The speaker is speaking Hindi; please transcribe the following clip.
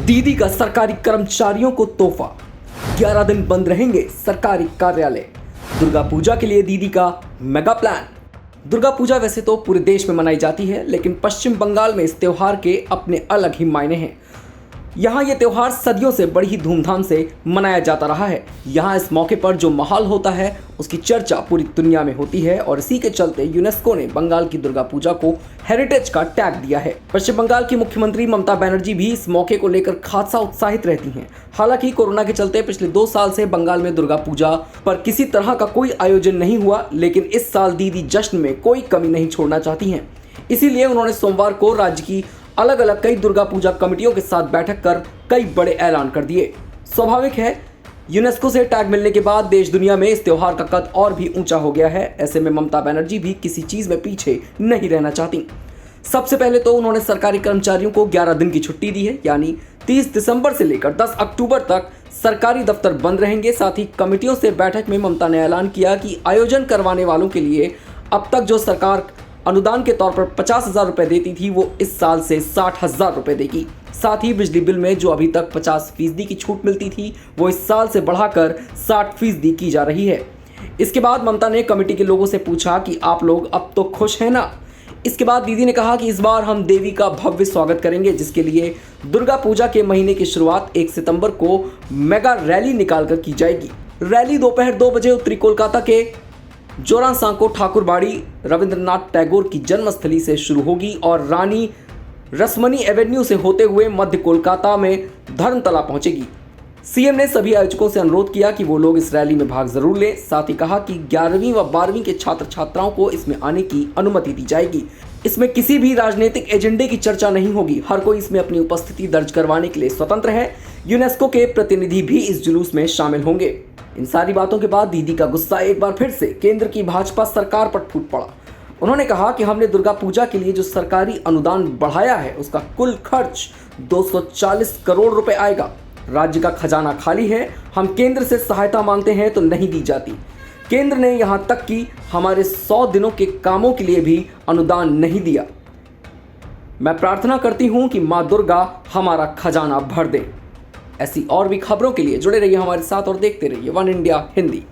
दीदी का सरकारी कर्मचारियों को तोहफा, 11 दिन बंद रहेंगे सरकारी कार्यालय। दुर्गा पूजा के लिए दीदी का मेगा प्लान। दुर्गा पूजा वैसे तो पूरे देश में मनाई जाती है, लेकिन पश्चिम बंगाल में इस त्योहार के अपने अलग ही मायने हैं। यहाँ ये त्योहार सदियों से बड़ी ही धूमधाम से मनाया जाता रहा है। यहाँ इस मौके पर जो माहौल होता है उसकी चर्चा पूरी दुनिया में होती है और इसी के चलते यूनेस्को ने बंगाल की दुर्गा पूजा को हेरिटेज का टैग दिया है। पश्चिम बंगाल की मुख्यमंत्री ममता बनर्जी भी इस मौके को लेकर खासा उत्साहित रहती हैं। हालांकि कोरोना के चलते पिछले 2 साल से बंगाल में दुर्गा पूजा पर किसी तरह का कोई आयोजन नहीं हुआ, लेकिन इस साल दीदी जश्न में कोई कमी नहीं छोड़ना चाहती हैं। इसीलिए उन्होंने सोमवार को राज्य की अलग अलग कई दुर्गा पूजा कमेटियों के साथ बैठक कर कई बड़े ऐलान कर दिए। स्वाभाविक है, यूनेस्को से टैग मिलने के बाद देश दुनिया में इस त्योहार का कद और भी ऊंचा हो गया है। ऐसे में ममता बनर्जी भी किसी चीज में पीछे नहीं रहना चाहती। सबसे पहले तो उन्होंने सरकारी कर्मचारियों को 11 दिन की छुट्टी दी है, यानी 30 दिसंबर से लेकर 10 अक्टूबर तक सरकारी दफ्तर बंद रहेंगे। साथ ही कमेटियों से बैठक में ममता ने ऐलान किया कि आयोजन करवाने वालों के लिए अब तक जो सरकार अनुदान के तौर पर 50,000 रुपए देती थी, वो इस साल से 60,000 रुपए देगी। साथ ही बिजली बिल में जो अभी तक 50% की छूट मिलती थी, वो इस साल से बढ़ाकर 60% की जा रही है। इसके बाद ममता ने कमेटी के लोगों से पूछा कि आप लोग अब तो खुश हैं ना। इसके बाद दीदी ने कहा कि इस बार हम देवी का भव्य स्वागत करेंगे, जिसके लिए दुर्गा पूजा के महीने की शुरुआत 1 सितंबर को मेगा रैली निकालकर की जाएगी। रैली दोपहर 2 बजे उत्तरी कोलकाता के जोरासांको ठाकुरबाड़ी रविंद्रनाथ टैगोर की जन्मस्थली से शुरू होगी और रानी रसमनी एवेन्यू से होते हुए मध्य कोलकाता में धर्मतला पहुंचेगी। सीएम ने सभी आयोजकों से अनुरोध किया कि वो लोग इस रैली में भाग जरूर लें। साथ ही कहा कि 11वीं व 12वीं के छात्र छात्राओं को इसमें आने की अनुमति दी जाएगी। इसमें किसी भी राजनीतिक एजेंडे की चर्चा नहीं होगी। हर कोई इसमें अपनी उपस्थिति दर्ज करवाने के लिए स्वतंत्र है। यूनेस्को के प्रतिनिधि भी इस जुलूस में शामिल होंगे। इन सारी बातों के बाद दीदी का गुस्सा एक बार फिर से केंद्र की भाजपा सरकार पर फूट पड़ा। उन्होंने कहा कि हमने दुर्गा पूजा के लिए जो सरकारी अनुदान बढ़ाया है, उसका कुल खर्च 240 करोड़ रुपए आएगा। राज्य का खजाना खाली है, हम केंद्र से सहायता मांगते हैं तो नहीं दी जाती। केंद्र ने यहां तक कि हमारे 100 दिनों के कामों के लिए भी अनुदान नहीं दिया। मैं प्रार्थना करती हूं कि मां दुर्गा हमारा खजाना भर दे। ऐसी और भी खबरों के लिए जुड़े रहिए हमारे साथ और देखते रहिए वन इंडिया हिंदी।